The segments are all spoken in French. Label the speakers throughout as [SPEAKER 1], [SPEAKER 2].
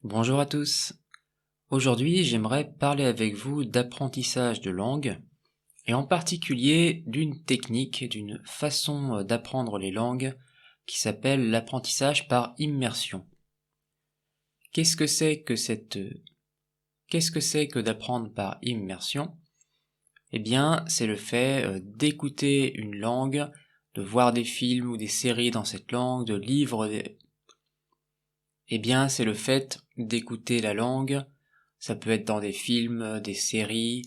[SPEAKER 1] Bonjour à tous. Aujourd'hui, j'aimerais parler avec vous d'apprentissage de langue et en particulier d'une technique, d'une façon d'apprendre les langues qui s'appelle l'apprentissage par immersion. Qu'est-ce que c'est que d'apprendre par immersion? Eh bien, c'est le fait d'écouter une langue, de voir des films ou des séries dans cette langue, de Eh bien, c'est le fait d'écouter la langue. Ça peut être dans des films, des séries,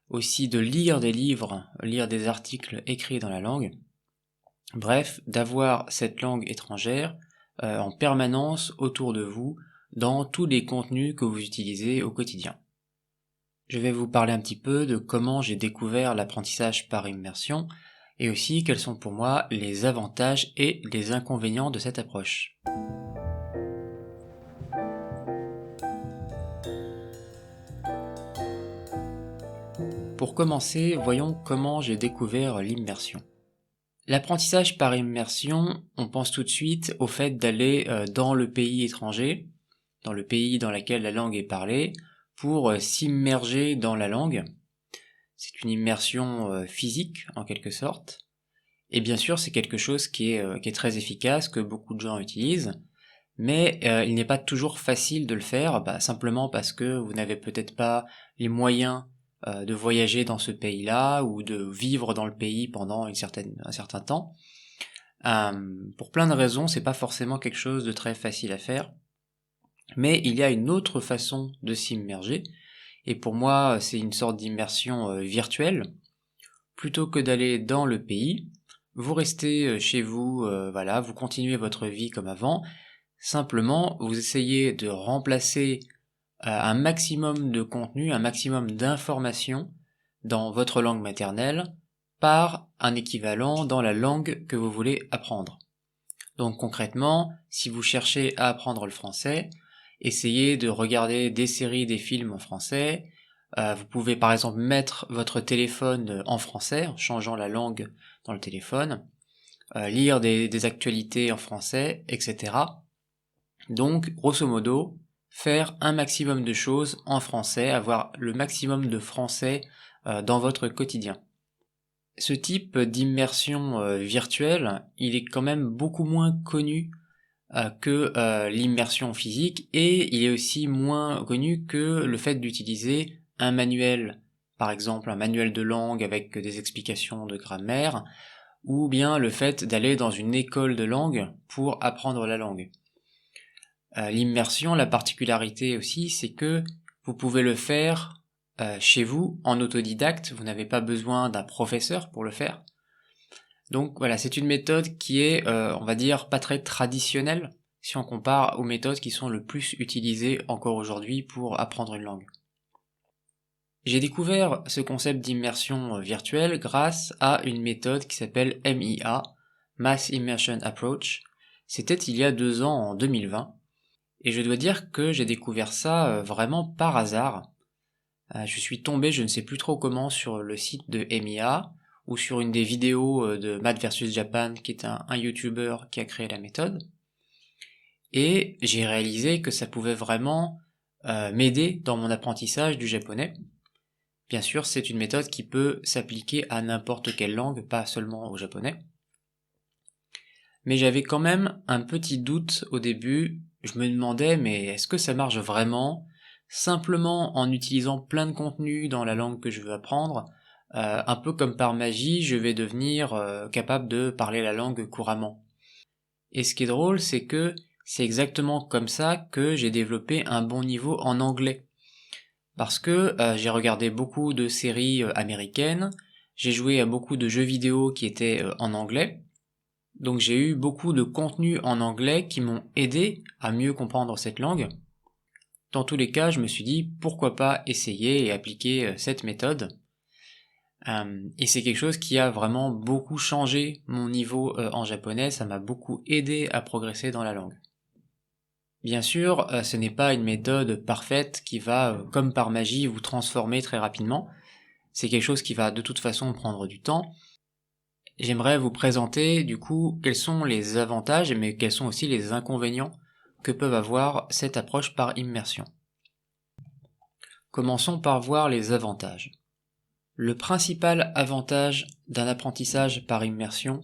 [SPEAKER 1] aussi de lire des livres, lire des articles écrits dans la langue. Bref, d'avoir cette langue étrangère en permanence autour de vous dans tous les contenus que vous utilisez au quotidien. Je vais vous parler un petit peu de comment j'ai découvert l'apprentissage par immersion et aussi quels sont pour moi les avantages et les inconvénients de cette approche. Pour commencer, voyons comment j'ai découvert l'immersion. L'apprentissage par immersion, on pense tout de suite au fait d'aller dans le pays étranger, dans le pays dans lequel la langue est parlée, pour s'immerger dans la langue. C'est une immersion physique en quelque sorte. Et bien sûr, c'est quelque chose qui est très efficace, que beaucoup de gens utilisent, mais il n'est pas toujours facile de le faire, simplement parce que vous n'avez peut-être pas les moyens de voyager dans ce pays-là ou de vivre dans le pays pendant un certain temps. Pour plein de raisons, c'est pas forcément quelque chose de très facile à faire, mais il y a une autre façon de s'immerger, et pour moi, c'est une sorte d'immersion virtuelle. Plutôt que d'aller dans le pays, vous restez chez vous, voilà, vous continuez votre vie comme avant. Simplement, vous essayez de remplacer un maximum de contenu, un maximum d'informations dans votre langue maternelle par un équivalent dans la langue que vous voulez apprendre. Donc concrètement, si vous cherchez à apprendre le français, essayez de regarder des séries, des films en français. Vous pouvez par exemple mettre votre téléphone en français en changeant la langue dans le téléphone, lire des actualités en français, etc. Donc, grosso modo, faire un maximum de choses en français, avoir le maximum de français dans votre quotidien. Ce type d'immersion virtuelle, il est quand même beaucoup moins connu que l'immersion physique, et il est aussi moins connu que le fait d'utiliser un manuel, par exemple un manuel de langue avec des explications de grammaire, ou bien le fait d'aller dans une école de langue pour apprendre la langue. L'immersion, la particularité aussi, c'est que vous pouvez le faire chez vous en autodidacte, vous n'avez pas besoin d'un professeur pour le faire. Donc voilà, c'est une méthode qui est, on va dire, pas très traditionnelle si on compare aux méthodes qui sont le plus utilisées encore aujourd'hui pour apprendre une langue. J'ai découvert ce concept d'immersion virtuelle grâce à une méthode qui s'appelle MIA, Mass Immersion Approach. C'était il y a 2 ans, en 2020. Et je dois dire que j'ai découvert ça vraiment par hasard. Je suis tombé, je ne sais plus trop comment, sur le site de MIA, ou sur une des vidéos de Math vs Japan, qui est un YouTuber qui a créé la méthode. Et j'ai réalisé que ça pouvait vraiment m'aider dans mon apprentissage du japonais. Bien sûr, c'est une méthode qui peut s'appliquer à n'importe quelle langue, pas seulement au japonais. Mais j'avais quand même un petit doute au début. Je me demandais, mais est-ce que ça marche vraiment simplement en utilisant plein de contenu dans la langue que je veux apprendre? Un peu comme par magie, je vais devenir capable de parler la langue couramment. Et ce qui est drôle, c'est que c'est exactement comme ça que j'ai développé un bon niveau en anglais. Parce que j'ai regardé beaucoup de séries américaines, j'ai joué à beaucoup de jeux vidéo qui étaient en anglais, donc j'ai eu beaucoup de contenus en anglais qui m'ont aidé à mieux comprendre cette langue. Dans tous les cas, je me suis dit pourquoi pas essayer et appliquer cette méthode. Et c'est quelque chose qui a vraiment beaucoup changé mon niveau en japonais, ça m'a beaucoup aidé à progresser dans la langue. Bien sûr, ce n'est pas une méthode parfaite qui va, comme par magie, vous transformer très rapidement. C'est quelque chose qui va de toute façon prendre du temps. J'aimerais vous présenter du coup quels sont les avantages, mais quels sont aussi les inconvénients que peuvent avoir cette approche par immersion. Commençons par voir les avantages. Le principal avantage d'un apprentissage par immersion,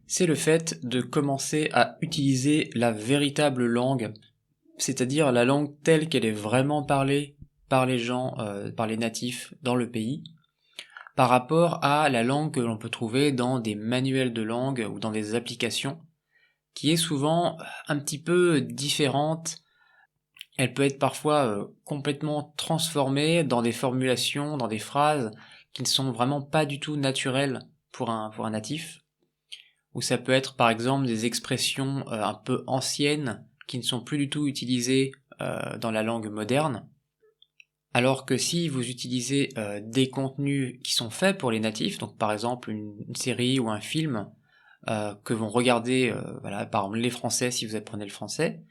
[SPEAKER 1] c'est le fait de commencer à utiliser la véritable langue, c'est-à-dire la langue telle qu'elle est vraiment parlée par les gens, par les natifs dans le pays, par rapport à la langue que l'on peut trouver dans des manuels de langue ou dans des applications, qui est souvent un petit peu différente. Elle peut être parfois complètement transformée dans des formulations, dans des phrases qui ne sont vraiment pas du tout naturelles pour un natif. Ou ça peut être par exemple des expressions un peu anciennes qui ne sont plus du tout utilisées dans la langue moderne. Alors que si vous utilisez des contenus qui sont faits pour les natifs, donc par exemple une série ou un film que vont regarder voilà, par exemple les Français si vous apprenez le français,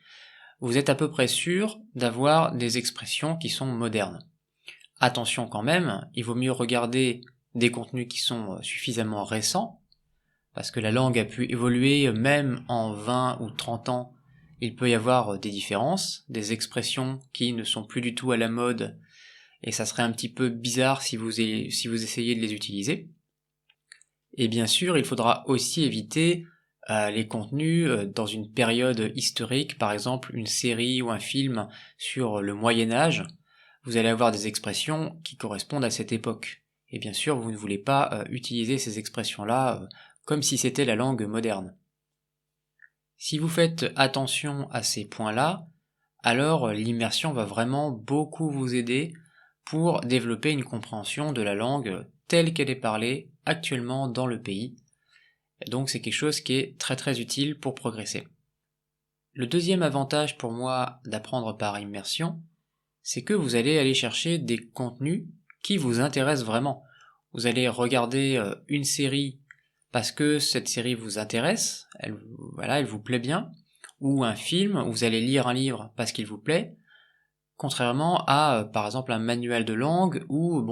[SPEAKER 1] vous êtes à peu près sûr d'avoir des expressions qui sont modernes. Attention quand même, il vaut mieux regarder des contenus qui sont suffisamment récents, parce que la langue a pu évoluer même en 20 ou 30 ans, il peut y avoir des différences, des expressions qui ne sont plus du tout à la mode, et ça serait un petit peu bizarre si vous essayez de les utiliser. Et bien sûr, il faudra aussi éviter les contenus dans une période historique, par exemple une série ou un film sur le Moyen-Âge, vous allez avoir des expressions qui correspondent à cette époque. Et bien sûr, vous ne voulez pas utiliser ces expressions-là comme si c'était la langue moderne. Si vous faites attention à ces points-là, alors l'immersion va vraiment beaucoup vous aider pour développer une compréhension de la langue telle qu'elle est parlée actuellement dans le pays. Donc c'est quelque chose qui est très très utile pour progresser. Le deuxième avantage pour moi d'apprendre par immersion, c'est que vous allez aller chercher des contenus qui vous intéressent vraiment. Vous allez regarder une série parce que cette série vous intéresse, elle vous plaît bien, ou un film, vous allez lire un livre parce qu'il vous plaît, contrairement à par exemple un manuel de langue où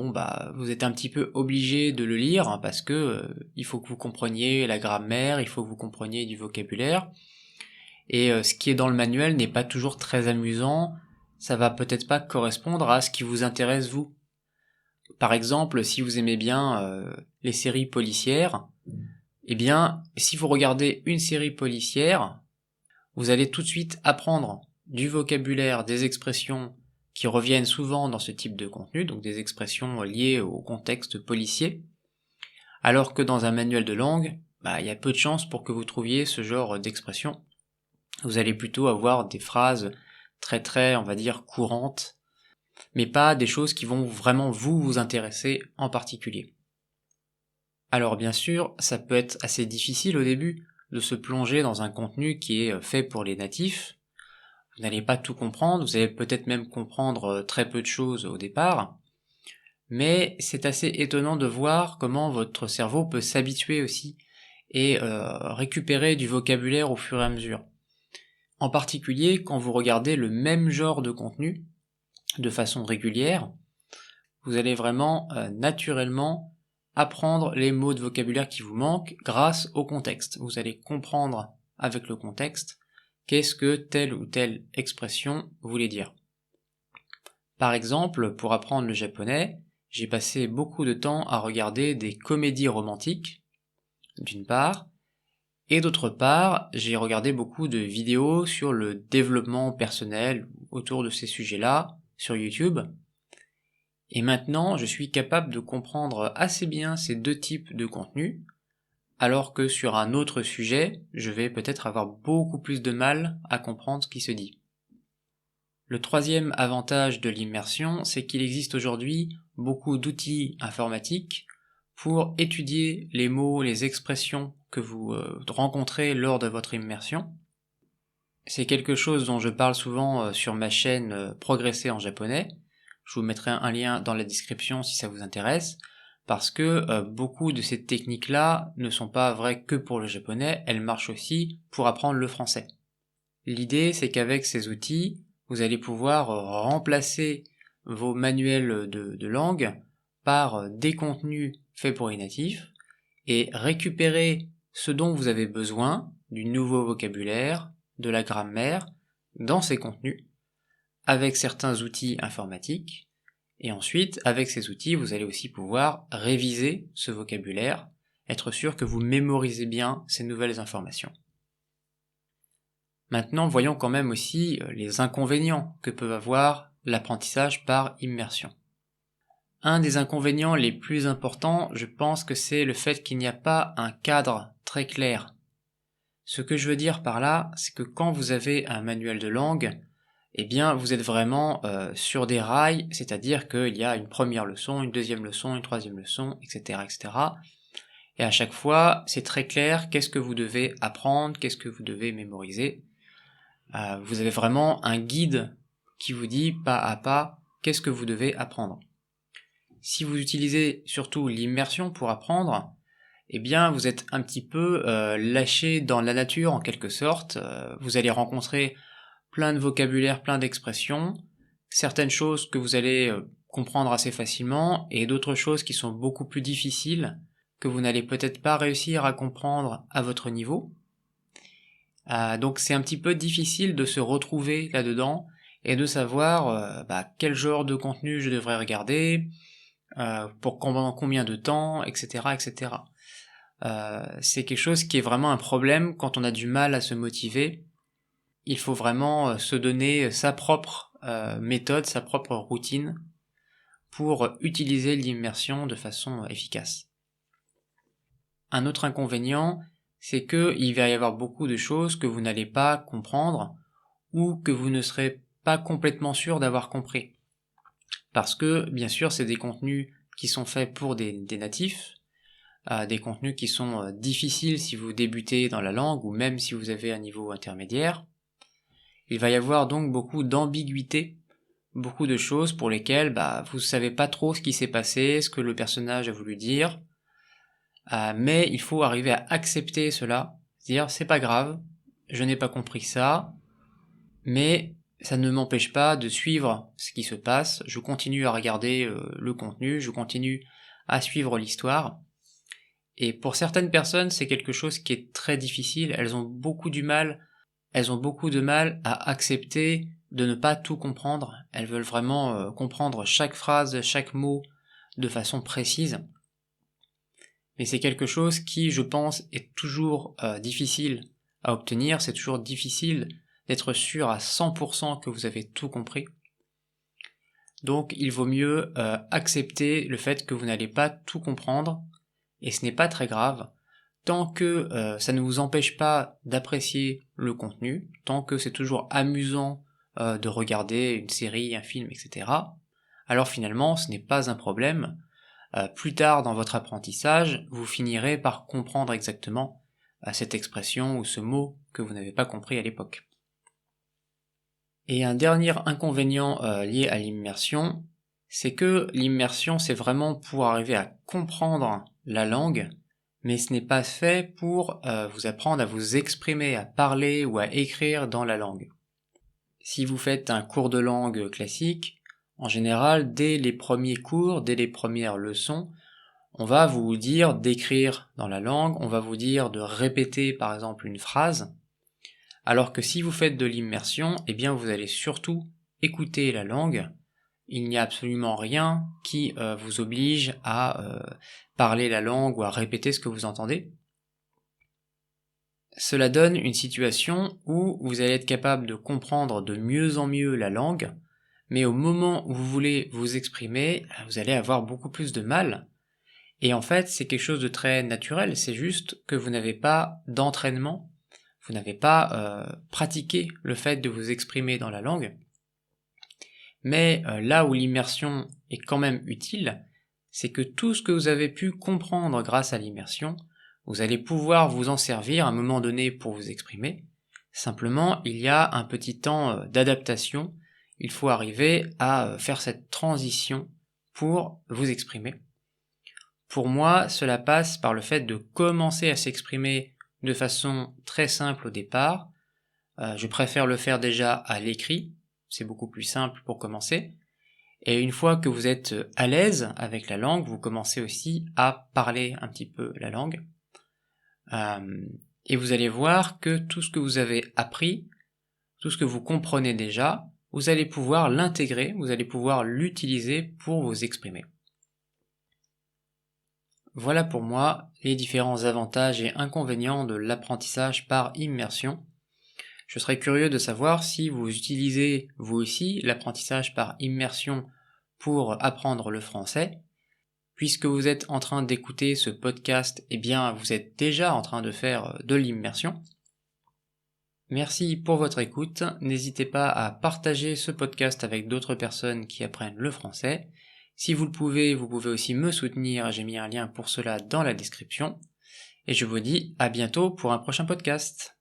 [SPEAKER 1] vous êtes un petit peu obligé de le lire parce que il faut que vous compreniez la grammaire, il faut que vous compreniez du vocabulaire, et ce qui est dans le manuel n'est pas toujours très amusant, ça va peut-être pas correspondre à ce qui vous intéresse vous. Par exemple, si vous aimez bien les séries policières, eh bien, si vous regardez une série policière, vous allez tout de suite apprendre du vocabulaire, des expressions qui reviennent souvent dans ce type de contenu, donc des expressions liées au contexte policier, alors que dans un manuel de langue, il y a peu de chances pour que vous trouviez ce genre d'expression. Vous allez plutôt avoir des phrases très très, on va dire, courantes, mais pas des choses qui vont vraiment vous intéresser en particulier. Alors bien sûr, ça peut être assez difficile au début de se plonger dans un contenu qui est fait pour les natifs. Vous n'allez pas tout comprendre, vous allez peut-être même comprendre très peu de choses au départ, mais c'est assez étonnant de voir comment votre cerveau peut s'habituer aussi et récupérer du vocabulaire au fur et à mesure. En particulier quand vous regardez le même genre de contenu de façon régulière, vous allez vraiment naturellement apprendre les mots de vocabulaire qui vous manquent grâce au contexte. Vous allez comprendre avec le contexte qu'est-ce que telle ou telle expression voulait dire. Par exemple, pour apprendre le japonais, j'ai passé beaucoup de temps à regarder des comédies romantiques, d'une part, et d'autre part, j'ai regardé beaucoup de vidéos sur le développement personnel autour de ces sujets-là sur YouTube. Et maintenant, je suis capable de comprendre assez bien ces deux types de contenus, alors que sur un autre sujet, je vais peut-être avoir beaucoup plus de mal à comprendre ce qui se dit. Le troisième avantage de l'immersion, c'est qu'il existe aujourd'hui beaucoup d'outils informatiques pour étudier les mots, les expressions que vous rencontrez lors de votre immersion. C'est quelque chose dont je parle souvent sur ma chaîne Progresser en japonais. Je vous mettrai un lien dans la description si ça vous intéresse, parce que beaucoup de ces techniques-là ne sont pas vraies que pour le japonais, elles marchent aussi pour apprendre le français. L'idée, c'est qu'avec ces outils, vous allez pouvoir remplacer vos manuels de langue par des contenus faits pour les natifs et récupérer ce dont vous avez besoin, du nouveau vocabulaire, de la grammaire, dans ces contenus avec certains outils informatiques, et ensuite, avec ces outils, vous allez aussi pouvoir réviser ce vocabulaire, être sûr que vous mémorisez bien ces nouvelles informations. Maintenant, voyons quand même aussi les inconvénients que peut avoir l'apprentissage par immersion. Un des inconvénients les plus importants, je pense que c'est le fait qu'il n'y a pas un cadre très clair. Ce que je veux dire par là, c'est que quand vous avez un manuel de langue, eh bien, vous êtes vraiment sur des rails, c'est-à-dire qu'il y a une première leçon, une deuxième leçon, une troisième leçon, etc., etc. Et à chaque fois, c'est très clair qu'est-ce que vous devez apprendre, qu'est-ce que vous devez mémoriser. Vous avez vraiment un guide qui vous dit pas à pas qu'est-ce que vous devez apprendre. Si vous utilisez surtout l'immersion pour apprendre, eh bien, vous êtes un petit peu lâché dans la nature en quelque sorte. Vous allez rencontrer plein de vocabulaire, plein d'expressions, certaines choses que vous allez comprendre assez facilement, et d'autres choses qui sont beaucoup plus difficiles, que vous n'allez peut-être pas réussir à comprendre à votre niveau. Donc c'est un petit peu difficile de se retrouver là-dedans, et de savoir quel genre de contenu je devrais regarder, pour combien de temps, etc., etc. C'est quelque chose qui est vraiment un problème quand on a du mal à se motiver. Il faut vraiment se donner sa propre méthode, sa propre routine pour utiliser l'immersion de façon efficace. Un autre inconvénient, c'est qu'il va y avoir beaucoup de choses que vous n'allez pas comprendre ou que vous ne serez pas complètement sûr d'avoir compris. Parce que, bien sûr, c'est des contenus qui sont faits pour des natifs, des contenus qui sont difficiles si vous débutez dans la langue ou même si vous avez un niveau intermédiaire. Il va y avoir donc beaucoup d'ambiguïté, beaucoup de choses pour lesquelles vous savez pas trop ce qui s'est passé, ce que le personnage a voulu dire, mais il faut arriver à accepter cela, dire c'est pas grave, je n'ai pas compris ça, mais ça ne m'empêche pas de suivre ce qui se passe, je continue à regarder le contenu, je continue à suivre l'histoire. Et pour certaines personnes, c'est quelque chose qui est très difficile, elles ont beaucoup de mal à accepter de ne pas tout comprendre, elles veulent vraiment comprendre chaque phrase, chaque mot de façon précise. Mais c'est quelque chose qui, je pense, est toujours difficile à obtenir, c'est toujours difficile d'être sûr à 100% que vous avez tout compris. Donc il vaut mieux accepter le fait que vous n'allez pas tout comprendre, et ce n'est pas très grave, tant que ça ne vous empêche pas d'apprécier le contenu, tant que c'est toujours amusant de regarder une série, un film, etc., alors finalement ce n'est pas un problème. Plus tard dans votre apprentissage, vous finirez par comprendre exactement cette expression ou ce mot que vous n'avez pas compris à l'époque. Et un dernier inconvénient lié à l'immersion, c'est que l'immersion c'est vraiment pour arriver à comprendre la langue, mais ce n'est pas fait pour vous apprendre à vous exprimer, à parler ou à écrire dans la langue. Si vous faites un cours de langue classique, en général, dès les premiers cours, dès les premières leçons, on va vous dire d'écrire dans la langue, on va vous dire de répéter par exemple une phrase, alors que si vous faites de l'immersion, eh bien vous allez surtout écouter la langue. Il n'y a absolument rien qui vous oblige à parler la langue ou à répéter ce que vous entendez. Cela donne une situation où vous allez être capable de comprendre de mieux en mieux la langue, mais au moment où vous voulez vous exprimer, vous allez avoir beaucoup plus de mal. Et en fait, c'est quelque chose de très naturel, c'est juste que vous n'avez pas d'entraînement, vous n'avez pas pratiqué le fait de vous exprimer dans la langue. Mais là où l'immersion est quand même utile, c'est que tout ce que vous avez pu comprendre grâce à l'immersion, vous allez pouvoir vous en servir à un moment donné pour vous exprimer. Simplement, il y a un petit temps d'adaptation, il faut arriver à faire cette transition pour vous exprimer. Pour moi, cela passe par le fait de commencer à s'exprimer de façon très simple au départ. Je préfère le faire déjà à l'écrit, c'est beaucoup plus simple pour commencer. Et une fois que vous êtes à l'aise avec la langue, vous commencez aussi à parler un petit peu la langue. Et vous allez voir que tout ce que vous avez appris tout ce que vous comprenez déjà, vous allez pouvoir l'intégrer, vous allez pouvoir l'utiliser pour vous exprimer. Voilà pour moi les différents avantages et inconvénients de l'apprentissage par immersion. Je serais curieux de savoir si vous utilisez vous aussi l'apprentissage par immersion pour apprendre le français. Puisque vous êtes en train d'écouter ce podcast, eh bien vous êtes déjà en train de faire de l'immersion. Merci pour votre écoute, n'hésitez pas à partager ce podcast avec d'autres personnes qui apprennent le français. Si vous le pouvez, vous pouvez aussi me soutenir, j'ai mis un lien pour cela dans la description. Et je vous dis à bientôt pour un prochain podcast.